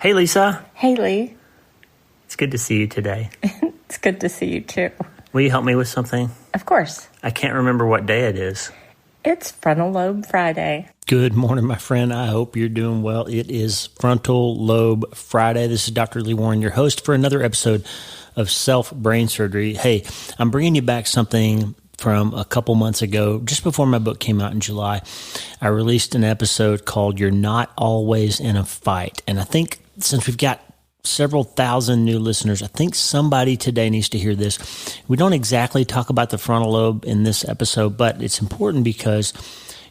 Hey, Lisa. Hey, Lee. It's good to see you today. It's good to see you, too. Will you help me with something? Of course. I can't remember what day it is. It's Frontal Lobe Friday. Good morning, my friend. I hope you're doing well. It is Frontal Lobe Friday. This is Dr. Lee Warren, your host for another episode of Self-Brain Surgery. Hey, I'm bringing you back something from a couple months ago, just before my book came out in July. I released an episode called You're Not Always in a Fight. And I think since we've got several thousand new listeners, I think somebody today needs to hear this. We don't exactly talk about the frontal lobe in this episode, but it's important because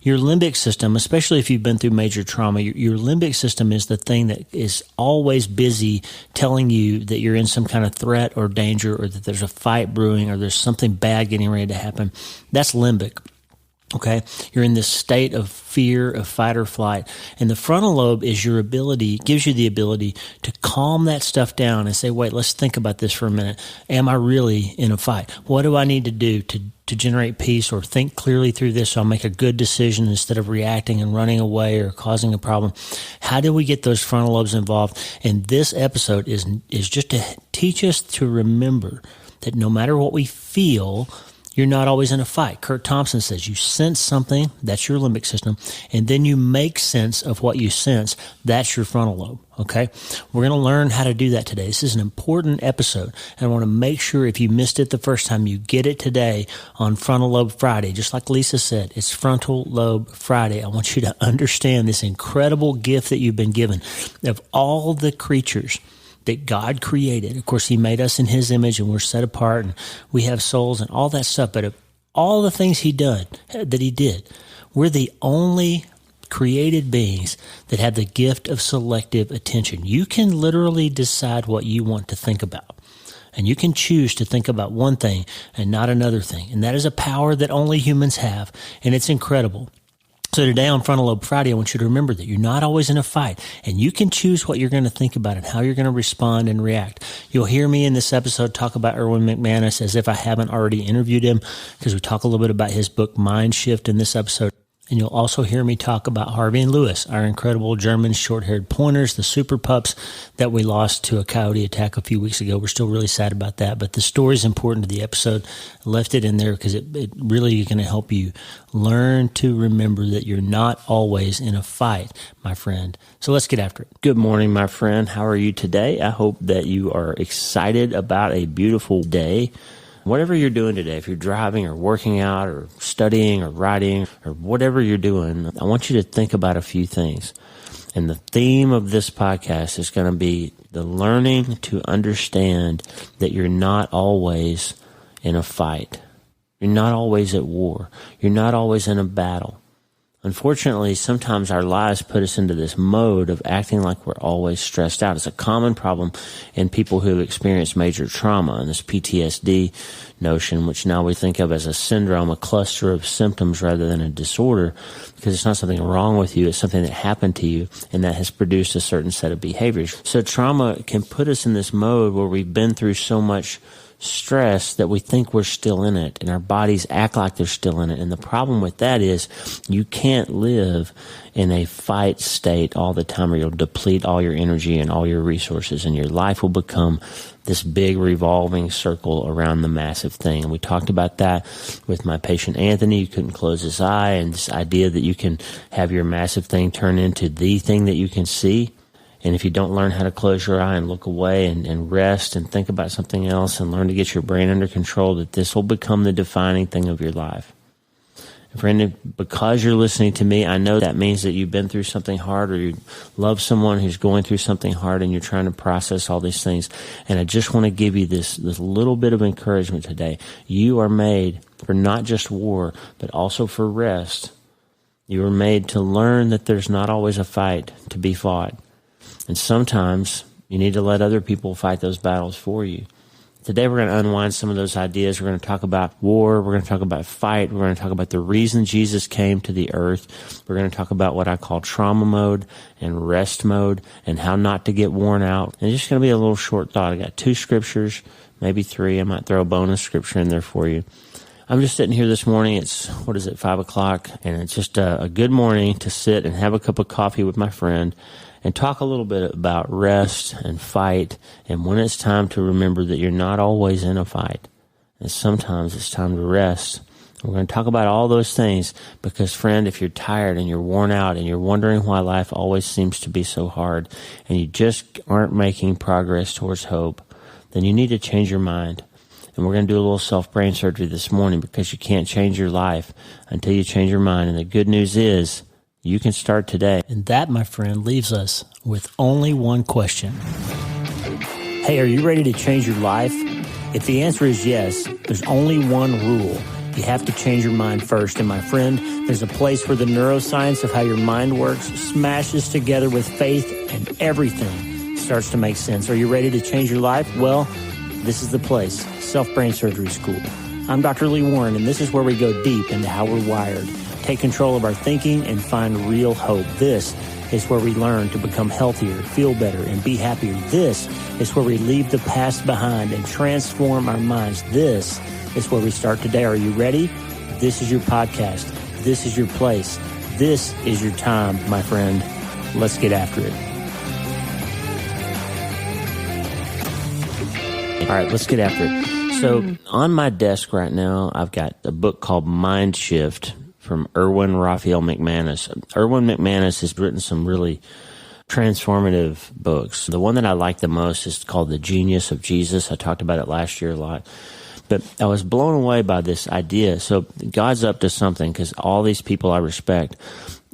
your limbic system, especially if you've been through major trauma, your limbic system is the thing that is always busy telling you that you're in some kind of threat or danger, or that there's a fight brewing, or there's something bad getting ready to happen. That's limbic. Okay, you're in this state of fear, of fight or flight. And the frontal lobe is your ability, gives you the ability to calm that stuff down and say, wait, let's think about this for a minute. Am I really in a fight? What do I need to do to generate peace, or think clearly through this so I'll make a good decision instead of reacting and running away or causing a problem? How do we get those frontal lobes involved? And this episode is just to teach us to remember that no matter what we feel, you're not always in a fight. Kurt Thompson says you sense something, that's your limbic system, and then you make sense of what you sense, that's your frontal lobe, okay? We're going to learn how to do that today. This is an important episode, and I want to make sure if you missed it the first time, you get it today on Frontal Lobe Friday. Just like Lisa said, it's Frontal Lobe Friday. I want you to understand this incredible gift that you've been given of all the creatures that God created. Of course, He made us in His image, and we're set apart, and we have souls and all that stuff. But of all the things He did, we're the only created beings that have the gift of selective attention. You can literally decide what you want to think about, and you can choose to think about one thing and not another thing. And that is a power that only humans have, and it's incredible. So today on Frontal Lobe Friday, I want you to remember that you're not always in a fight, and you can choose what you're going to think about and how you're going to respond and react. You'll hear me in this episode talk about Erwin McManus as if I haven't already interviewed him, because we talk a little bit about his book, Mind Shift, in this episode. And you'll also hear me talk about Harvey and Lewis, our incredible German short-haired pointers, the super pups that we lost to a coyote attack a few weeks ago. We're still really sad about that, but the story is important to the episode. I left it in there because it really is going to help you learn to remember that you're not always in a fight, my friend. So let's get after it. Good morning, my friend. How are you today? I hope that you are excited about a beautiful day. Whatever you're doing today, if you're driving or working out or studying or writing or whatever you're doing, I want you to think about a few things. And the theme of this podcast is going to be the learning to understand that you're not always in a fight. You're not always at war. You're not always in a battle. Unfortunately, sometimes our lives put us into this mode of acting like we're always stressed out. It's a common problem in people who have experienced major trauma, and this PTSD notion, which now we think of as a syndrome, a cluster of symptoms rather than a disorder, because it's not something wrong with you, it's something that happened to you, and that has produced a certain set of behaviors. So trauma can put us in this mode where we've been through so much stress that we think we're still in it, and our bodies act like they're still in it. And the problem with that is you can't live in a fight state all the time, or you'll deplete all your energy and all your resources, and your life will become this big revolving circle around the massive thing. And we talked about that with my patient Anthony. You couldn't close his eye, and this idea that you can have your massive thing turn into the thing that you can see. And if you don't learn how to close your eye and look away and rest and think about something else and learn to get your brain under control, that this will become the defining thing of your life. And friend, because you're listening to me, I know that means that you've been through something hard, or you love someone who's going through something hard, and you're trying to process all these things. And I just want to give you this little bit of encouragement today. You are made for not just war, but also for rest. You are made to learn that there's not always a fight to be fought. And sometimes you need to let other people fight those battles for you. Today we're going to unwind some of those ideas. We're going to talk about war. We're going to talk about fight. We're going to talk about the reason Jesus came to the earth. We're going to talk about what I call trauma mode and rest mode, and how not to get worn out. And it's just going to be a little short thought. I got 2 scriptures, maybe 3. I might throw a bonus scripture in there for you. I'm just sitting here this morning. It's, 5 o'clock, and it's just a good morning to sit and have a cup of coffee with my friend and talk a little bit about rest and fight, and when it's time to remember that you're not always in a fight, and sometimes it's time to rest. We're going to talk about all those things because, friend, if you're tired and you're worn out and you're wondering why life always seems to be so hard and you just aren't making progress towards hope, then you need to change your mind. And we're going to do a little self-brain surgery this morning because you can't change your life until you change your mind. And the good news is you can start today. And that, my friend, leaves us with only one question. Hey, are you ready to change your life? If the answer is yes, there's only one rule. You have to change your mind first. And my friend, there's a place where the neuroscience of how your mind works smashes together with faith and everything starts to make sense. Are you ready to change your life? Well, this is the place, Self-Brain Surgery School. I'm Dr. Lee Warren, and this is where we go deep into how we're wired, take control of our thinking, and find real hope. This is where we learn to become healthier, feel better, and be happier. This is where we leave the past behind and transform our minds. This is where we start today. Are you ready? This is your podcast. This is your place. This is your time, my friend. Let's get after it. All right, let's get after it. So on my desk right now, I've got a book called Mind Shift from Erwin McManus. Erwin McManus has written some really transformative books. The one that I like the most is called The Genius of Jesus. I talked about it last year a lot. But I was blown away by this idea. So God's up to something because all these people I respect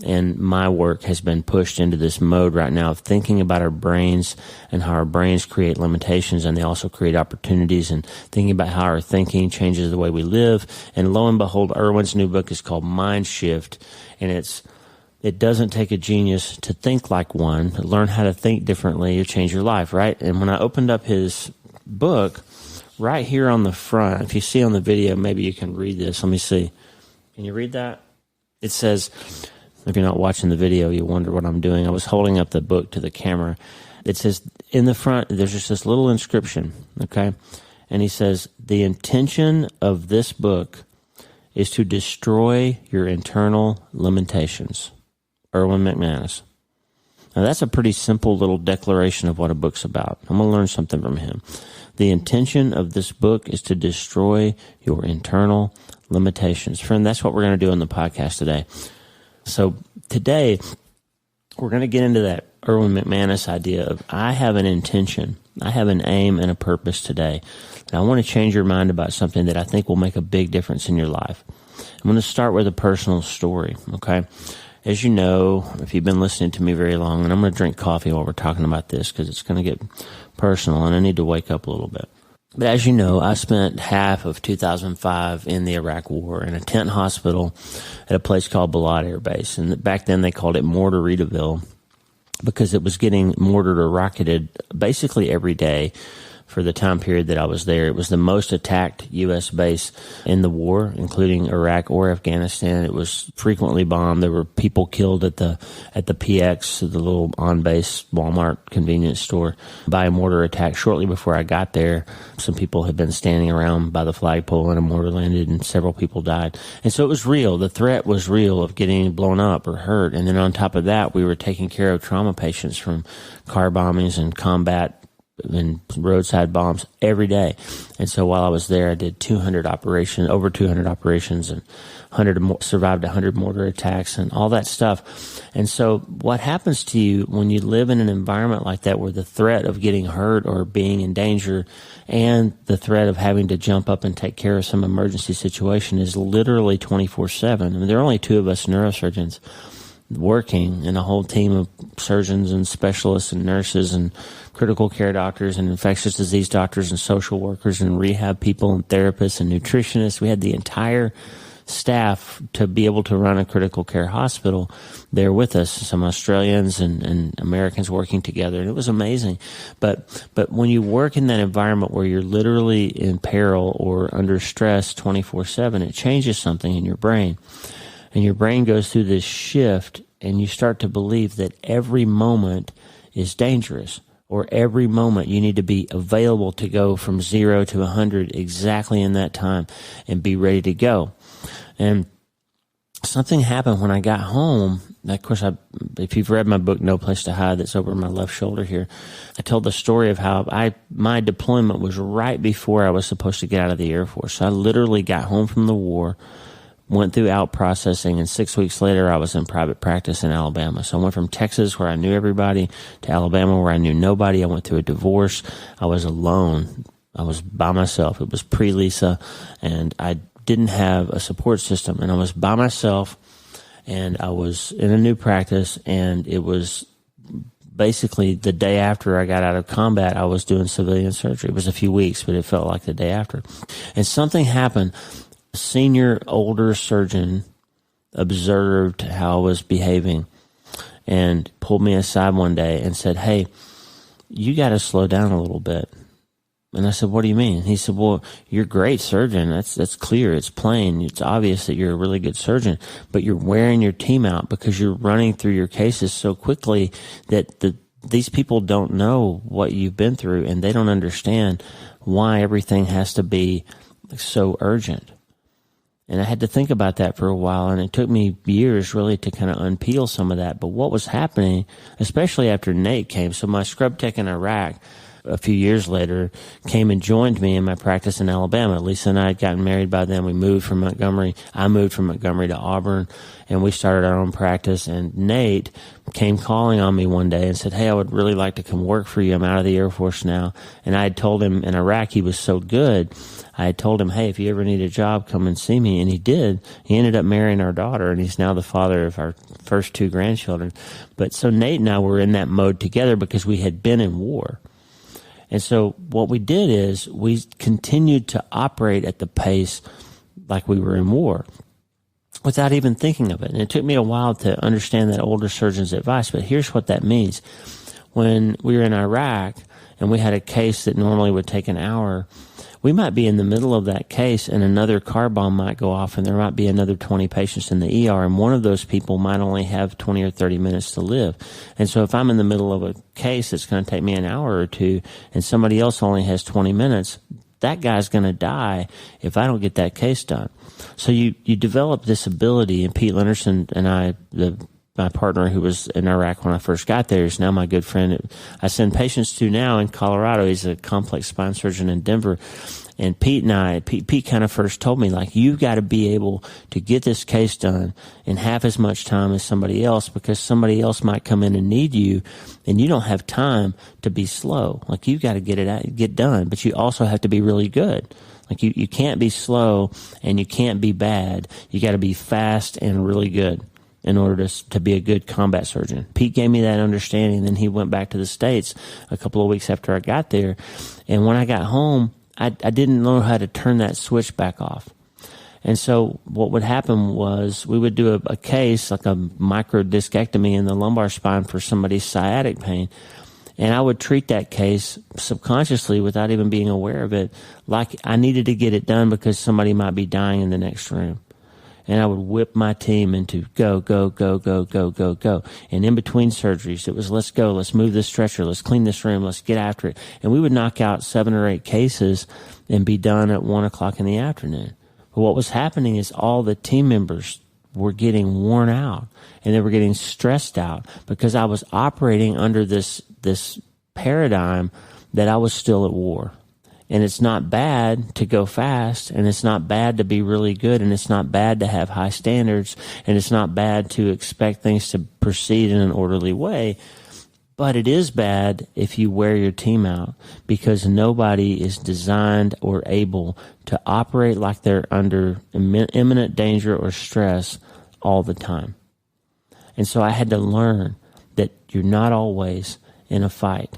and my work has been pushed into this mode right now of thinking about our brains and how our brains create limitations and they also create opportunities, and thinking about how our thinking changes the way we live. And lo and behold, Erwin's new book is called Mind Shift, and it doesn't take a genius to think like one. Learn how to think differently to change your life, right? And when I opened up his book, right here on the front, if you see on the video, maybe you can read this. Let me see. Can you read that? It says, if you're not watching the video, you wonder what I'm doing. I was holding up the book to the camera. It says, in the front, there's just this little inscription, okay? And he says, the intention of this book is to destroy your internal limitations. Erwin McManus. Now, that's a pretty simple little declaration of what a book's about. I'm going to learn something from him. The intention of this book is to destroy your internal limitations. Friend, that's what we're going to do on the podcast today. So today, we're going to get into that Erwin McManus idea of I have an intention, I have an aim and a purpose today. And I want to change your mind about something that I think will make a big difference in your life. I'm going to start with a personal story, okay? As you know, if you've been listening to me very long, and I'm going to drink coffee while we're talking about this because it's going to get personal and I need to wake up a little bit. But as you know, I spent half of 2005 in the Iraq War in a tent hospital at a place called Balad Air Base. And back then they called it Mortaritaville because it was getting mortared or rocketed basically every day for the time period that I was there. It was the most attacked U.S. base in the war, including Iraq or Afghanistan. It was frequently bombed. There were people killed at the PX, the little on-base Walmart convenience store, by a mortar attack. Shortly before I got there, some people had been standing around by the flagpole and a mortar landed and several people died. And so it was real. The threat was real of getting blown up or hurt. And then on top of that, we were taking care of trauma patients from car bombings and combat and roadside bombs every day. And so while I was there, I did over 200 operations and survived 100 mortar attacks and all that stuff. And so what happens to you when you live in an environment like that where the threat of getting hurt or being in danger and the threat of having to jump up and take care of some emergency situation is literally 24/7. I mean, there are only two of us neurosurgeons working, and a whole team of surgeons and specialists and nurses and critical care doctors and infectious disease doctors and social workers and rehab people and therapists and nutritionists. We had the entire staff to be able to run a critical care hospital there with us, some Australians and Americans working together, and it was amazing. But when you work in that environment where you're literally in peril or under stress 24/7, it changes something in your brain. And your brain goes through this shift, and you start to believe that every moment is dangerous, or every moment you need to be available to go from 0 to 100 exactly in that time and be ready to go. And something happened when I got home. Of course, if you've read my book, No Place to Hide, that's over my left shoulder here, I told the story of how my deployment was right before I was supposed to get out of the Air Force. So I literally got home from the war, went through out processing, and 6 weeks later, I was in private practice in Alabama. So I went from Texas, where I knew everybody, to Alabama, where I knew nobody. I went through a divorce. I was alone. I was by myself. It was pre-Lisa, and I didn't have a support system, and I was by myself, and I was in a new practice, and it was basically the day after I got out of combat, I was doing civilian surgery. It was a few weeks, but it felt like the day after. And something happened. A senior, older surgeon observed how I was behaving and pulled me aside one day and said, "Hey, you got to slow down a little bit." And I said, "What do you mean?" He said, "Well, you're a great surgeon. That's clear. It's plain. It's obvious that you're a really good surgeon, but you're wearing your team out because you're running through your cases so quickly that these people don't know what you've been through, and they don't understand why everything has to be so urgent." And I had to think about that for a while, and it took me years really to kind of unpeel some of that. But what was happening, especially after Nate came, so my scrub tech in Iraq, a few years later, came and joined me in my practice in Alabama. Lisa and I had gotten married by then. We moved from Montgomery. I moved from Montgomery to Auburn, and we started our own practice. And Nate came calling on me one day and said, "Hey, I would really like to come work for you. I'm out of the Air Force now." And I had told him in Iraq he was so good. I had told him, "Hey, if you ever need a job, come and see me." And he did. He ended up marrying our daughter, and he's now the father of our first 2 grandchildren. But so Nate and I were in that mode together because we had been in war. And so what we did is we continued to operate at the pace like we were in war without even thinking of it. And it took me a while to understand that older surgeon's advice, but here's what that means. When we were in Iraq and we had a case that normally would take an hour, we might be in the middle of that case and another car bomb might go off and there might be another 20 patients in the ER, and one of those people might only have 20 or 30 minutes to live. And so if I'm in the middle of a case that's going to take me an hour or two and somebody else only has 20 minutes, that guy's going to die if I don't get that case done. So you develop this ability, and Pete Lennerson and I, my partner who was in Iraq when I first got there, is now my good friend. I send patients to now in Colorado. He's a complex spine surgeon in Denver. And Pete kind of first told me, like, you've got to be able to get this case done in half as much time as somebody else, because somebody else might come in and need you, and you don't have time to be slow. Like, you've got to get done, but you also have to be really good. Like, you can't be slow and you can't be bad. You got to be fast and really good in order to be a good combat surgeon. Pete gave me that understanding. Then he went back to the States a couple of weeks after I got there. And when I got home, I didn't know how to turn that switch back off. And so what would happen was we would do a case, like a microdiscectomy in the lumbar spine for somebody's sciatic pain. And I would treat that case subconsciously without even being aware of it, like I needed to get it done because somebody might be dying in the next room. And I would whip my team into go, go, go, go, go, go, go. And in between surgeries, it was let's go, let's move this stretcher, let's clean this room, let's get after it. And we would knock out 7 or 8 cases and be done at 1 o'clock in the afternoon. But what was happening is all the team members were getting worn out and they were getting stressed out because I was operating under this paradigm that I was still at war. And it's not bad to go fast, and it's not bad to be really good, and it's not bad to have high standards, and it's not bad to expect things to proceed in an orderly way. But it is bad if you wear your team out, because nobody is designed or able to operate like they're under imminent danger or stress all the time. And so I had to learn that you're not always in a fight.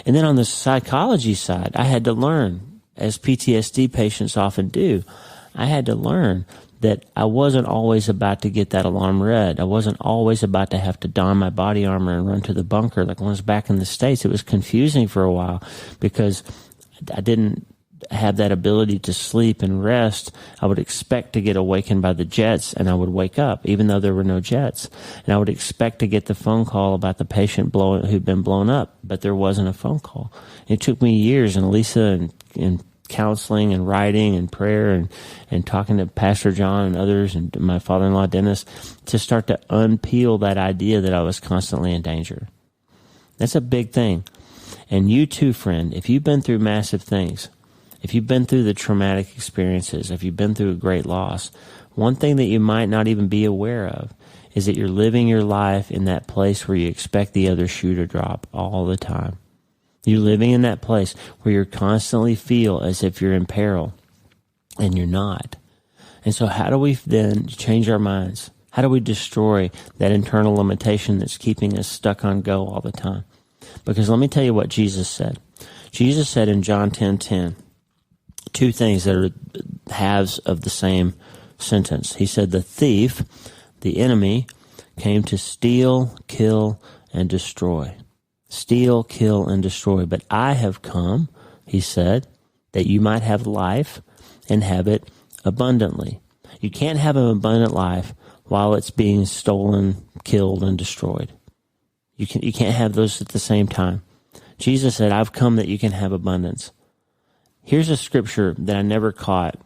And then on the psychology side, I had to learn, as PTSD patients often do, I had to learn that I wasn't always about to get that alarm read. I wasn't always about to have to don my body armor and run to the bunker. Like when I was back in the States, it was confusing for a while because I didn't have that ability to sleep and rest. I would expect to get awakened by the jets, and I would wake up even though there were no jets. And I would expect to get the phone call about the patient who'd been blown up, but there wasn't a phone call. It took me years, and Lisa and counseling and writing and prayer and talking to Pastor John and others and my father-in-law Dennis to start to unpeel that idea that I was constantly in danger. That's a big thing. And you too, friend, if you've been through massive things, if you've been through the traumatic experiences, if you've been through a great loss, one thing that you might not even be aware of is that you're living your life in that place where you expect the other shoe to drop all the time. You're living in that place where you constantly feel as if you're in peril, and you're not. And so how do we then change our minds? How do we destroy that internal limitation that's keeping us stuck on go all the time? Because let me tell you what Jesus said. Jesus said in John 10:10, two things that are halves of the same sentence. He said, the thief, the enemy, came to steal, kill, and destroy. Steal, kill, and destroy. But I have come, he said, that you might have life and have it abundantly. You can't have an abundant life while it's being stolen, killed, and destroyed. You can't have those at the same time. Jesus said, I've come that you can have abundance. Here's a scripture that I never caught.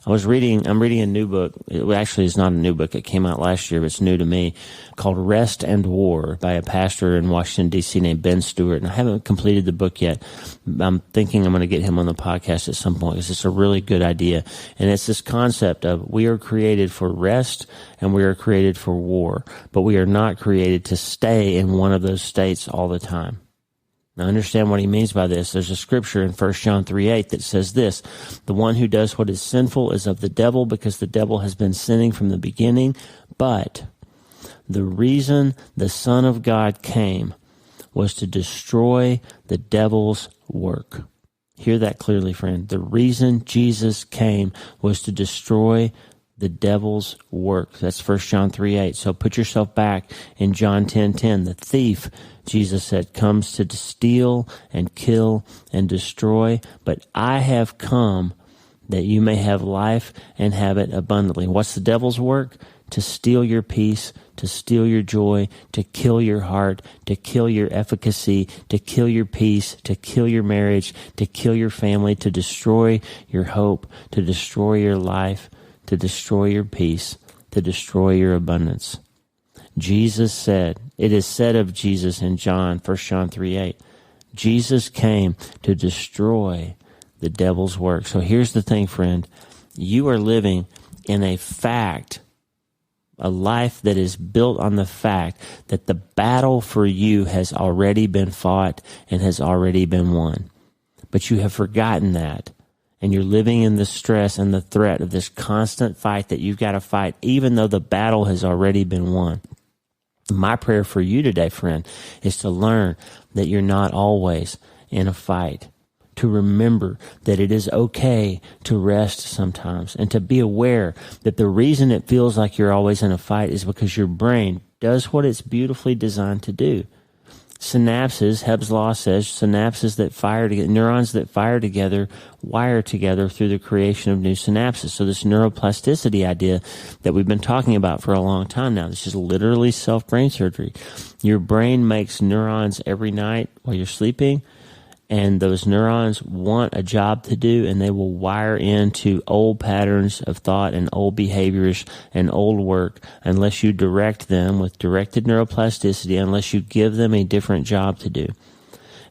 I'm reading a new book. It actually is not a new book. It came out last year, but it's new to me, called Rest and War by a pastor in Washington, D.C. named Ben Stewart. And I haven't completed the book yet. I'm thinking I'm going to get him on the podcast at some point because it's a really good idea. And it's this concept of we are created for rest and we are created for war, but we are not created to stay in one of those states all the time. Now, understand what he means by this. There's a scripture in 1 John 3:8 that says this, the one who does what is sinful is of the devil because the devil has been sinning from the beginning. But the reason the Son of God came was to destroy the devil's work. Hear that clearly, friend. The reason Jesus came was to destroy the devil's work. That's 1 John 3:8. So put yourself back in John 10:10. The thief, Jesus said, comes to steal and kill and destroy, but I have come that you may have life and have it abundantly. What's the devil's work? To steal your peace, to steal your joy, to kill your heart, to kill your efficacy, to kill your peace, to kill your marriage, to kill your family, to destroy your hope, to destroy your life, to destroy your peace, to destroy your abundance. Jesus said, it is said of Jesus in 1 John 3:8, Jesus came to destroy the devil's work. So here's the thing, friend. You are living in a life that is built on the fact that the battle for you has already been fought and has already been won. But you have forgotten that. And you're living in the stress and the threat of this constant fight that you've got to fight, even though the battle has already been won. My prayer for you today, friend, is to learn that you're not always in a fight, to remember that it is okay to rest sometimes, and to be aware that the reason it feels like you're always in a fight is because your brain does what it's beautifully designed to do. Synapses, Hebb's law says, synapses that fire together, neurons that fire together, wire together through the creation of new synapses. So this neuroplasticity idea that we've been talking about for a long time now, this is literally self-brain surgery. Your brain makes neurons every night while you're sleeping, and those neurons want a job to do, and they will wire into old patterns of thought and old behaviors and old work unless you direct them with directed neuroplasticity, unless you give them a different job to do.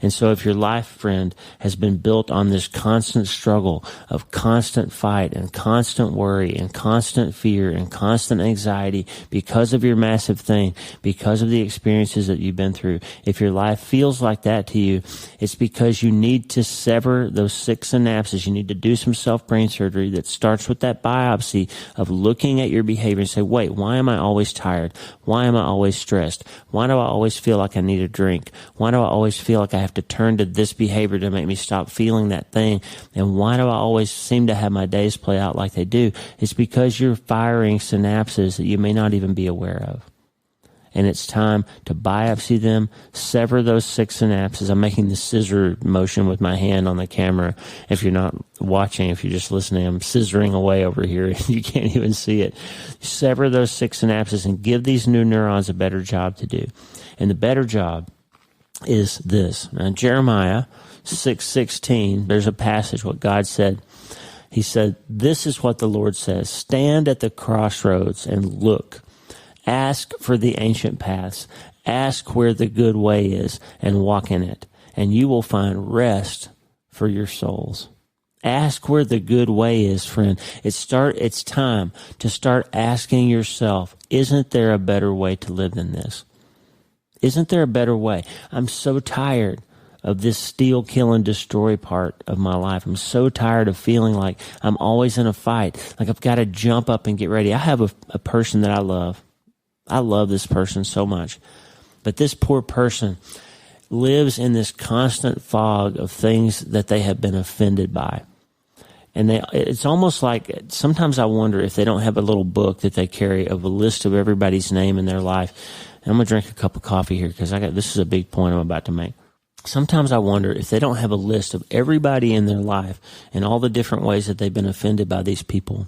And so if your life, friend, has been built on this constant struggle of constant fight and constant worry and constant fear and constant anxiety because of your massive thing, because of the experiences that you've been through, if your life feels like that to you, it's because you need to sever those 6 synapses. You need to do some self-brain surgery that starts with that biopsy of looking at your behavior and say, wait, why am I always tired? Why am I always stressed? Why do I always feel like I need a drink? Why do I always feel like I have to turn to this behavior to make me stop feeling that thing? And why do I always seem to have my days play out like they do? It's because you're firing synapses that you may not even be aware of. And it's time to biopsy them, sever those 6 synapses. I'm making the scissor motion with my hand on the camera. If you're not watching, if you're just listening, I'm scissoring away over here. You can't even see it. Sever those 6 synapses and give these new neurons a better job to do. And the better job is this. Now, Jeremiah 6:16, there's a passage, what God said. He said, "This is what the Lord says, stand at the crossroads and look. Ask for the ancient paths. Ask where the good way is and walk in it, and you will find rest for your souls." Ask where the good way is, friend. It's time to start asking yourself, isn't there a better way to live than this? Isn't there a better way? I'm so tired of this steal, kill, and destroy part of my life. I'm so tired of feeling like I'm always in a fight, like I've got to jump up and get ready. I have a person that I love. I love this person so much. But this poor person lives in this constant fog of things that they have been offended by. And it's almost like sometimes I wonder if they don't have a little book that they carry of a list of everybody's name in their life. And I'm going to drink a cup of coffee here because this is a big point I'm about to make. Sometimes I wonder if they don't have a list of everybody in their life and all the different ways that they've been offended by these people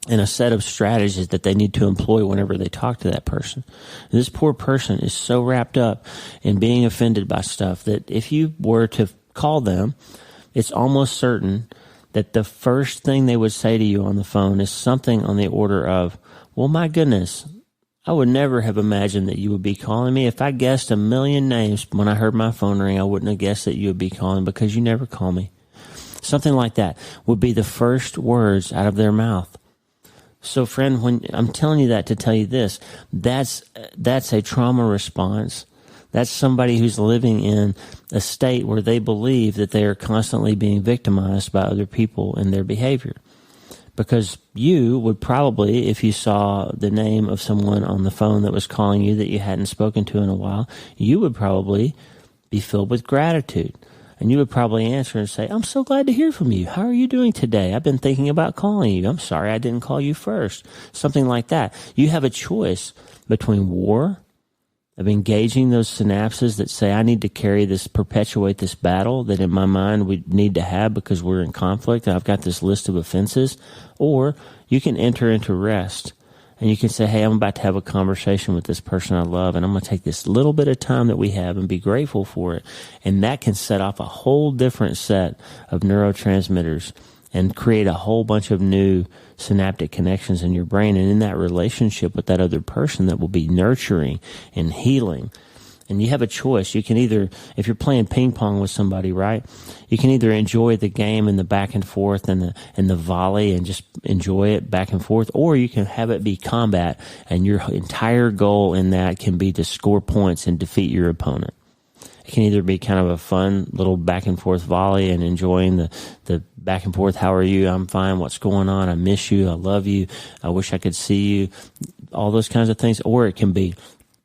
and a set of strategies that they need to employ whenever they talk to that person. And this poor person is so wrapped up in being offended by stuff that if you were to call them, it's almost certain that the first thing they would say to you on the phone is something on the order of, "Well, my goodness, I would never have imagined that you would be calling me. If I guessed a million names when I heard my phone ring, I wouldn't have guessed that you would be calling because you never call me." Something like that would be the first words out of their mouth. So, friend, when I'm telling you that to tell you this, that's a trauma response. That's somebody who's living in a state where they believe that they are constantly being victimized by other people and their behavior. Because you would probably, if you saw the name of someone on the phone that was calling you that you hadn't spoken to in a while, you would probably be filled with gratitude. And you would probably answer and say, "I'm so glad to hear from you. How are you doing today? I've been thinking about calling you. I'm sorry I didn't call you first." Something like that. You have a choice between war, of engaging those synapses that say, I need to perpetuate this battle that in my mind we need to have because we're in conflict and I've got this list of offenses. Or you can enter into rest and you can say, hey, I'm about to have a conversation with this person I love and I'm going to take this little bit of time that we have and be grateful for it. And that can set off a whole different set of neurotransmitters and create a whole bunch of new synaptic connections in your brain and in that relationship with that other person that will be nurturing and healing. And you have a choice. You can either, if you're playing ping pong with somebody, right, you can either enjoy the game and the back and forth and the volley and just enjoy it back and forth, or you can have it be combat and your entire goal in that can be to score points and defeat your opponent. It can either be kind of a fun little back and forth volley and enjoying the back and forth. How are you? I'm fine. What's going on? I miss you. I love you. I wish I could see you. All those kinds of things. Or it can be,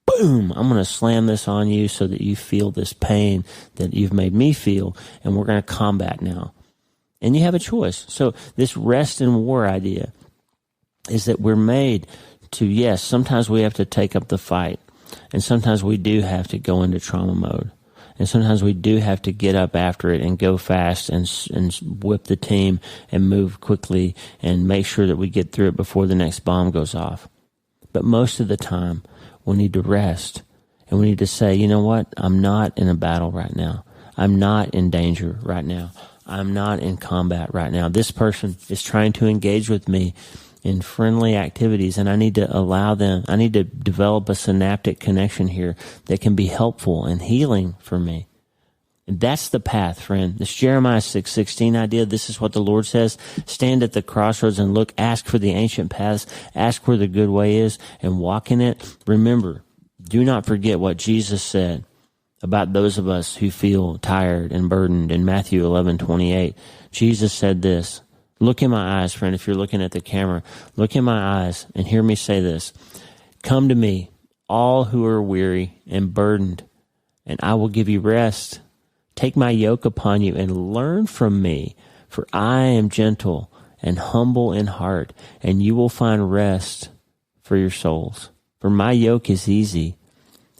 boom, I'm going to slam this on you so that you feel this pain that you've made me feel, and we're going to combat now. And you have a choice. So this rest and war idea is that we're made to, yes, sometimes we have to take up the fight, and sometimes we do have to go into trauma mode. And sometimes we do have to get up after it and go fast and whip the team and move quickly and make sure that we get through it before the next bomb goes off. But most of the time, we need to rest and we need to say, you know what? I'm not in a battle right now. I'm not in danger right now. I'm not in combat right now. This person is trying to engage with me in friendly activities, and I need to allow them, I need to develop a synaptic connection here that can be helpful and healing for me. And that's the path, friend. This Jeremiah 6:16 idea, this is what the Lord says. Stand at the crossroads and look, ask for the ancient paths, ask where the good way is, and walk in it. Remember, do not forget what Jesus said about those of us who feel tired and burdened in Matthew 11:28. Jesus said this. Look in my eyes, friend, if you're looking at the camera. Look in my eyes and hear me say this. Come to me, all who are weary and burdened, and I will give you rest. Take my yoke upon you and learn from me, for I am gentle and humble in heart, and you will find rest for your souls. For my yoke is easy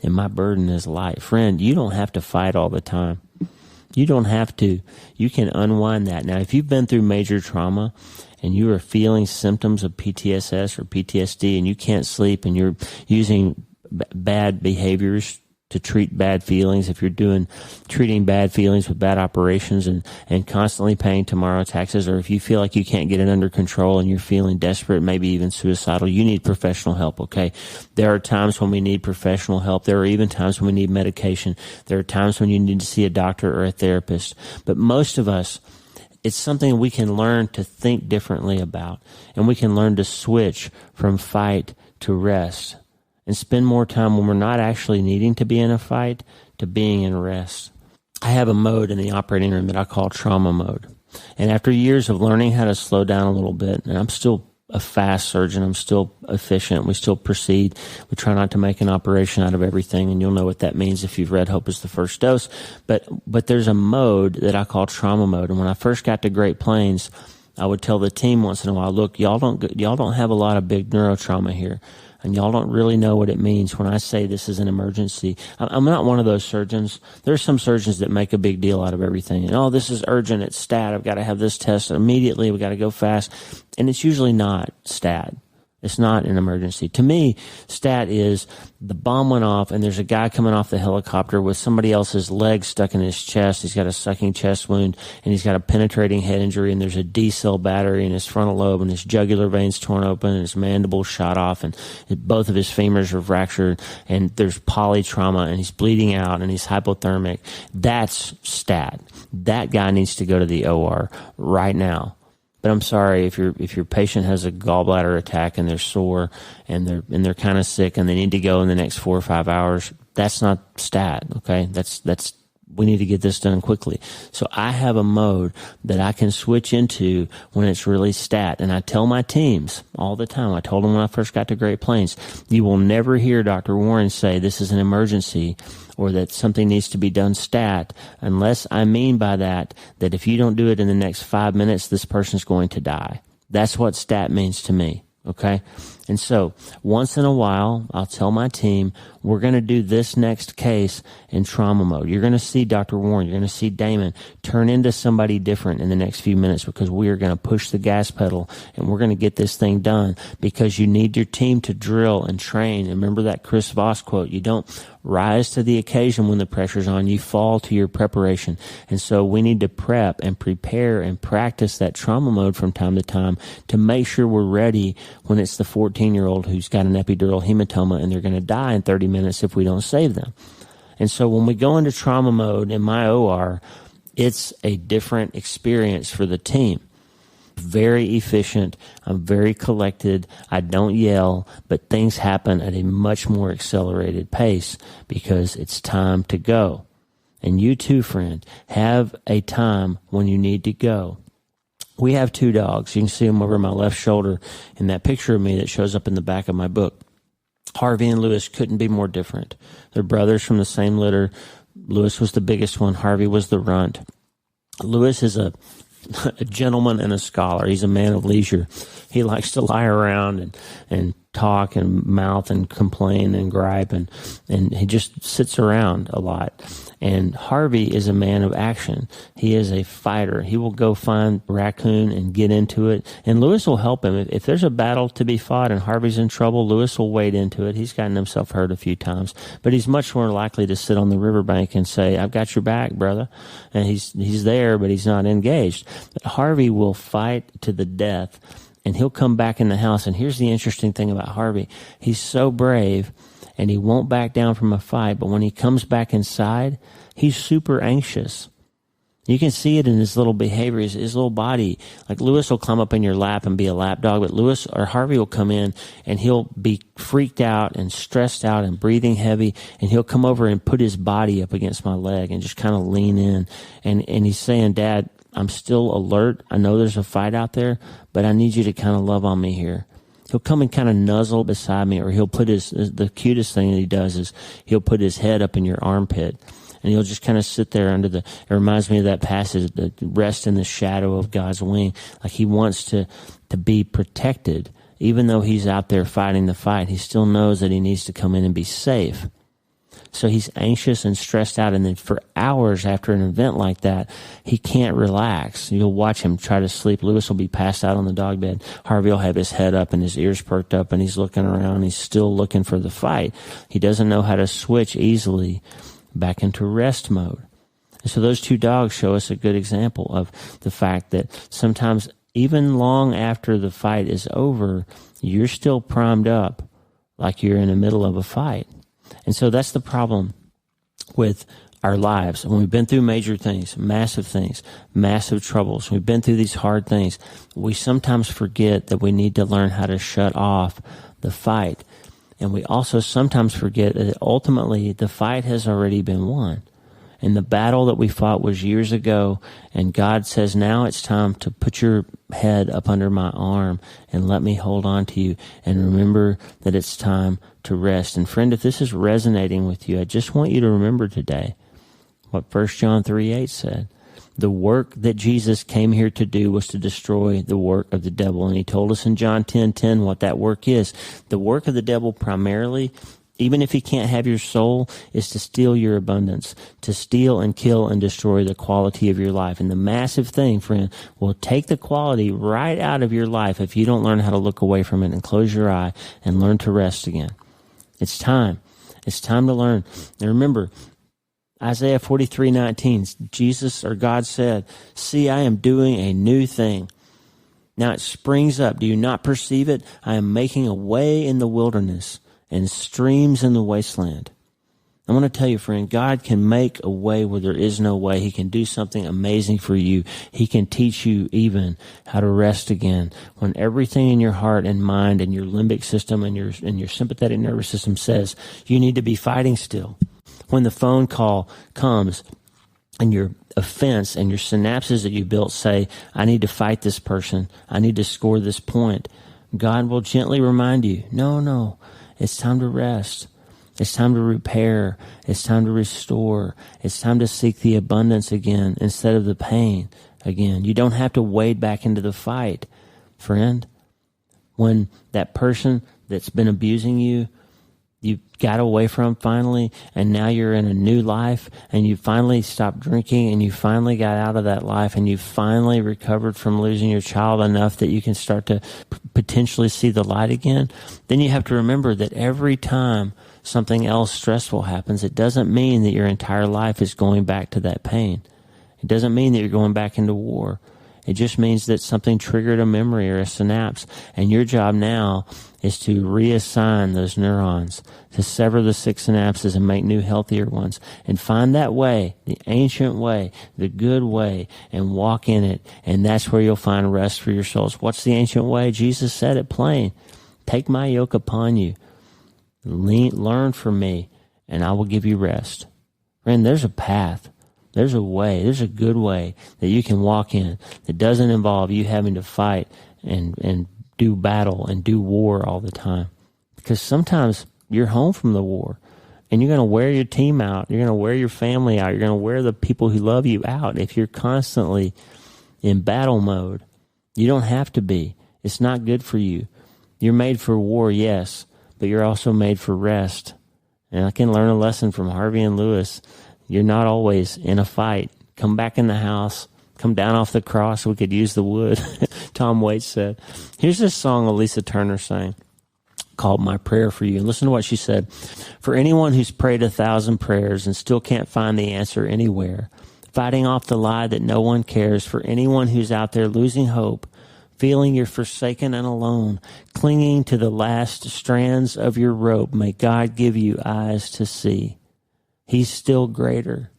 and my burden is light. Friend, you don't have to fight all the time. You don't have to. You can unwind that. Now, if you've been through major trauma and you are feeling symptoms of PTSS or PTSD and you can't sleep and you're using bad behaviors to treat bad feelings, if you're treating bad feelings with bad operations and constantly paying tomorrow taxes, or if you feel like you can't get it under control and you're feeling desperate, maybe even suicidal, you need professional help, okay? There are times when we need professional help. There are even times when we need medication. There are times when you need to see a doctor or a therapist. But most of us, it's something we can learn to think differently about, and we can learn to switch from fight to rest and spend more time when we're not actually needing to be in a fight to being in rest. I have a mode in the operating room that I call trauma mode. And after years of learning how to slow down a little bit, and I'm still a fast surgeon, I'm still efficient, we still proceed, we try not to make an operation out of everything, and you'll know what that means if you've read Hope is the First Dose. But there's a mode that I call trauma mode. And when I first got to Great Plains, I would tell the team once in a while, look, y'all don't have a lot of big neurotrauma here, and y'all don't really know what it means when I say this is an emergency. I'm not one of those surgeons. There's some surgeons that make a big deal out of everything. And, oh, this is urgent. It's stat. I've got to have this test immediately. We got to go fast. And it's usually not stat. It's not an emergency. To me, stat is the bomb went off and there's a guy coming off the helicopter with somebody else's leg stuck in his chest. He's got a sucking chest wound and he's got a penetrating head injury, and there's a D-cell battery in his frontal lobe, and his jugular veins torn open and his mandible shot off, and both of his femurs are fractured, and there's polytrauma, and he's bleeding out and he's hypothermic. That's stat. That guy needs to go to the OR right now. But I'm sorry, if your patient has a gallbladder attack and they're sore and they're kind of sick and they need to go in the next 4 or 5 hours, that's not stat, okay? That's we need to get this done quickly. So I have a mode that I can switch into when it's really stat. And I tell my teams all the time, I told them when I first got to Great Plains, you will never hear Dr. Warren say this is an emergency or that something needs to be done stat, unless I mean by that if you don't do it in the next 5 minutes, this person's going to die. That's what stat means to me, okay? And so once in a while, I'll tell my team, we're going to do this next case in trauma mode. You're going to see Dr. Warren, you're going to see Damon turn into somebody different in the next few minutes, because we are going to push the gas pedal and we're going to get this thing done, because you need your team to drill and train. And remember that Chris Voss quote, you don't rise to the occasion when the pressure's on, you fall to your preparation. And so we need to prep and prepare and practice that trauma mode from time to time to make sure we're ready when it's the 14-year-old who's got an epidural hematoma and they're going to die in 30 minutes if we don't save them. And so when we go into trauma mode in my OR, it's a different experience for the team. Very efficient. I'm very collected. I don't yell, but things happen at a much more accelerated pace because it's time to go. And you too, friend, have a time when you need to go. We have 2 dogs. You can see them over my left shoulder in that picture of me that shows up in the back of my book. Harvey and Lewis couldn't be more different. They're brothers from the same litter. Lewis was the biggest one. Harvey was the runt. Lewis is a gentleman and a scholar. He's a man of leisure. He likes to lie around and talk and mouth and complain and gripe, and he just sits around a lot. And Harvey is a man of action. He is a fighter. He will go find a raccoon and get into it. And Lewis will help him. If there's a battle to be fought and Harvey's in trouble, Lewis will wade into it. He's gotten himself hurt a few times, but he's much more likely to sit on the riverbank and say, I've got your back, brother. And he's there, but he's not engaged. But Harvey will fight to the death, and he'll come back in the house. And here's the interesting thing about Harvey. He's so brave, and he won't back down from a fight. But when he comes back inside, he's super anxious. You can see it in his little behavior, his little body. Like Lewis will climb up in your lap and be a lap dog, but Lewis or Harvey will come in and he'll be freaked out and stressed out and breathing heavy, and he'll come over and put his body up against my leg and just kind of lean in. And he's saying, Dad, I'm still alert. I know there's a fight out there, but I need you to kind of love on me here. He'll come and kind of nuzzle beside me, or he'll put the cutest thing that he does is he'll put his head up in your armpit, and he'll just kind of sit there it reminds me of that passage, the rest in the shadow of God's wing. Like he wants to be protected. Even though he's out there fighting the fight, he still knows that he needs to come in and be safe. So he's anxious and stressed out. And then for hours after an event like that, he can't relax. You'll watch him try to sleep. Lewis will be passed out on the dog bed. Harvey will have his head up and his ears perked up, and he's looking around. He's still looking for the fight. He doesn't know how to switch easily back into rest mode. And so those two dogs show us a good example of the fact that sometimes even long after the fight is over, you're still primed up like you're in the middle of a fight. And so that's the problem with our lives. When we've been through major things, massive troubles, we've been through these hard things, we sometimes forget that we need to learn how to shut off the fight. And we also sometimes forget that ultimately the fight has already been won. And the battle that we fought was years ago, and God says, now it's time to put your head up under my arm and let me hold on to you, and remember that it's time to rest. And friend, if this is resonating with you, I just want you to remember today what 1 John 3:8 said. The work that Jesus came here to do was to destroy the work of the devil. And he told us in John 10:10 what that work is. The work of the devil primarily, even if he can't have your soul, is to steal your abundance, to steal and kill and destroy the quality of your life. And the massive thing, friend, will take the quality right out of your life if you don't learn how to look away from it and close your eye and learn to rest again. It's time. It's time to learn. And remember, Isaiah 43:19, Jesus or God said, "See, I am doing a new thing. Now it springs up. Do you not perceive it? I am making a way in the wilderness and streams in the wasteland." I want to tell you, friend, God can make a way where there is no way. He can do something amazing for you. He can teach you even how to rest again. When everything in your heart and mind and your limbic system and your sympathetic nervous system says you need to be fighting still. When the phone call comes and your offense and your synapses that you built say, I need to fight this person, I need to score this point, God will gently remind you, no, it's time to rest. It's time to repair. It's time to restore. It's time to seek the abundance again instead of the pain again. You don't have to wade back into the fight, friend. When that person that's been abusing you, you got away from finally, and now you're in a new life, and you finally stopped drinking, and you finally got out of that life, and you finally recovered from losing your child enough that you can start to potentially see the light again, then you have to remember that every time something else stressful happens, it doesn't mean that your entire life is going back to that pain. It doesn't mean that you're going back into war. It just means that something triggered a memory or a synapse, and your job now is to reassign those neurons, to sever the sick synapses and make new, healthier ones, and find that way, the ancient way, the good way, and walk in it, and that's where you'll find rest for your souls. What's the ancient way? Jesus said it plain. Take my yoke upon you. Learn from me, and I will give you rest. Friend, there's a path. There's a way, there's a good way that you can walk in that doesn't involve you having to fight and do battle and do war all the time. Because sometimes you're home from the war and you're going to wear your team out. You're going to wear your family out. You're going to wear the people who love you out if you're constantly in battle mode. You don't have to be. It's not good for you. You're made for war, yes, but you're also made for rest. And I can learn a lesson from Harvey and Lewis. You're not always in a fight. Come back in the house. Come down off the cross. We could use the wood. Tom Waits said. Here's this song Elisa Turner sang called My Prayer for You. And listen to what she said. For anyone who's prayed 1,000 prayers and still can't find the answer anywhere, fighting off the lie that no one cares, for anyone who's out there losing hope, feeling you're forsaken and alone, clinging to the last strands of your rope, may God give you eyes to see. He's still greater.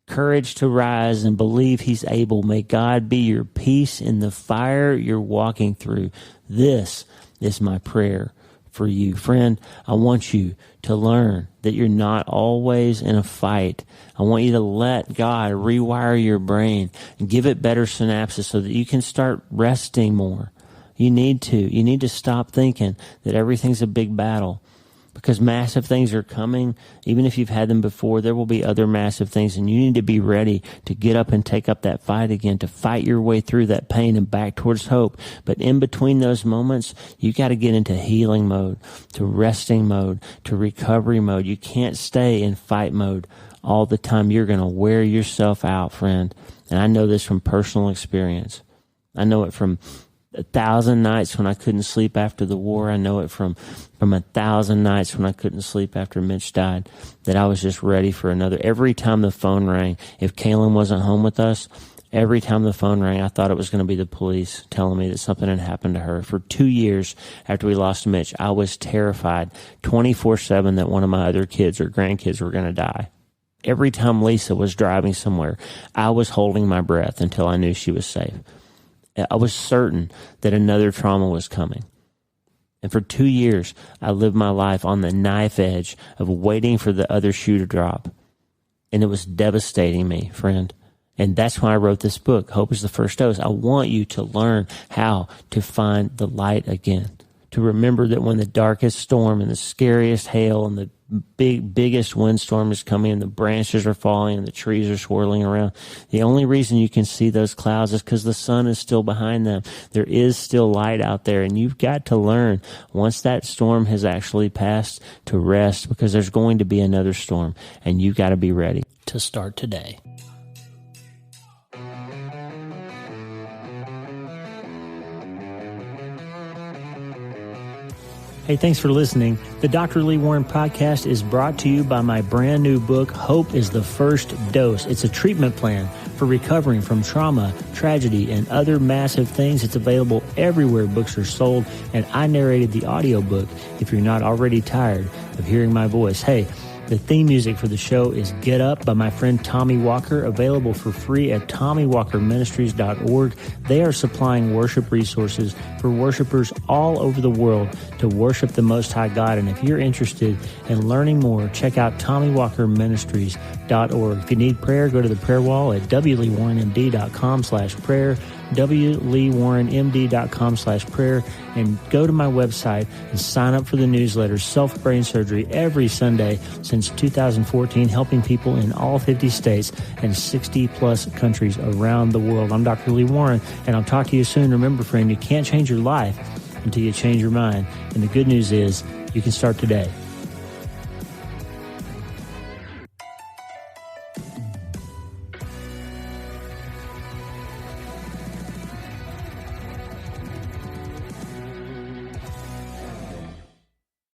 Courage to rise and believe he's able. May God be your peace in the fire you're walking through. This is my prayer for you. Friend, I want you to learn that you're not always in a fight. I want you to let God rewire your brain and give it better synapses so that you can start resting more. You need to stop thinking that everything's a big battle. because massive things are coming. Even if you've had them before, there will be other massive things, and you need to be ready to get up and take up that fight again, to fight your way through that pain and back towards hope. But in between those moments, you got to get into healing mode, to resting mode, to recovery mode. You can't stay in fight mode all the time. You're going to wear yourself out, friend. And I know this from personal experience. I know it from 1,000 nights when I couldn't sleep after the war. I know it from 1,000 nights when I couldn't sleep after Mitch died, that I was just ready for another. Every time the phone rang, if Kaylin wasn't home with us, every time the phone rang, I thought it was going to be the police telling me that something had happened to her. For 2 years after we lost Mitch, I was terrified 24/7 that one of my other kids or grandkids were going to die. Every time Lisa was driving somewhere, I was holding my breath until I knew she was safe. I was certain that another trauma was coming. And for 2 years, I lived my life on the knife edge of waiting for the other shoe to drop. And it was devastating me, friend. And that's why I wrote this book, Hope is the First Dose. I want you to learn how to find the light again, to remember that when the darkest storm and the scariest hail and the biggest windstorm is coming and the branches are falling and the trees are swirling around, the only reason you can see those clouds is because the sun is still behind them. There is still light out there, and you've got to learn, once that storm has actually passed, to rest, because there's going to be another storm, and you've got to be ready to start today. Hey, thanks for listening. The Dr. Lee Warren podcast is brought to you by my brand new book, Hope is the First Dose. It's a treatment plan for recovering from trauma, tragedy, and other massive things. It's available everywhere books are sold, and I narrated the audiobook if you're not already tired of hearing my voice. Hey, the theme music for the show is Get Up by my friend Tommy Walker, available for free at TommyWalkerMinistries.org. They are supplying worship resources for worshipers all over the world to worship the Most High God. And if you're interested in learning more, check out TommyWalkerMinistries.org. If you need prayer, go to the prayer wall at wleewarrenmd.com/prayer, wleewarrenmd.com/prayer, and go to my website and sign up for the newsletter, Self-Brain Surgery, every Sunday since 2014, helping people in all 50 states and 60-plus countries around the world. I'm Dr. Lee Warren, and I'll talk to you soon. Remember, friend, you can't change your life until you change your mind. And the good news is you can start today.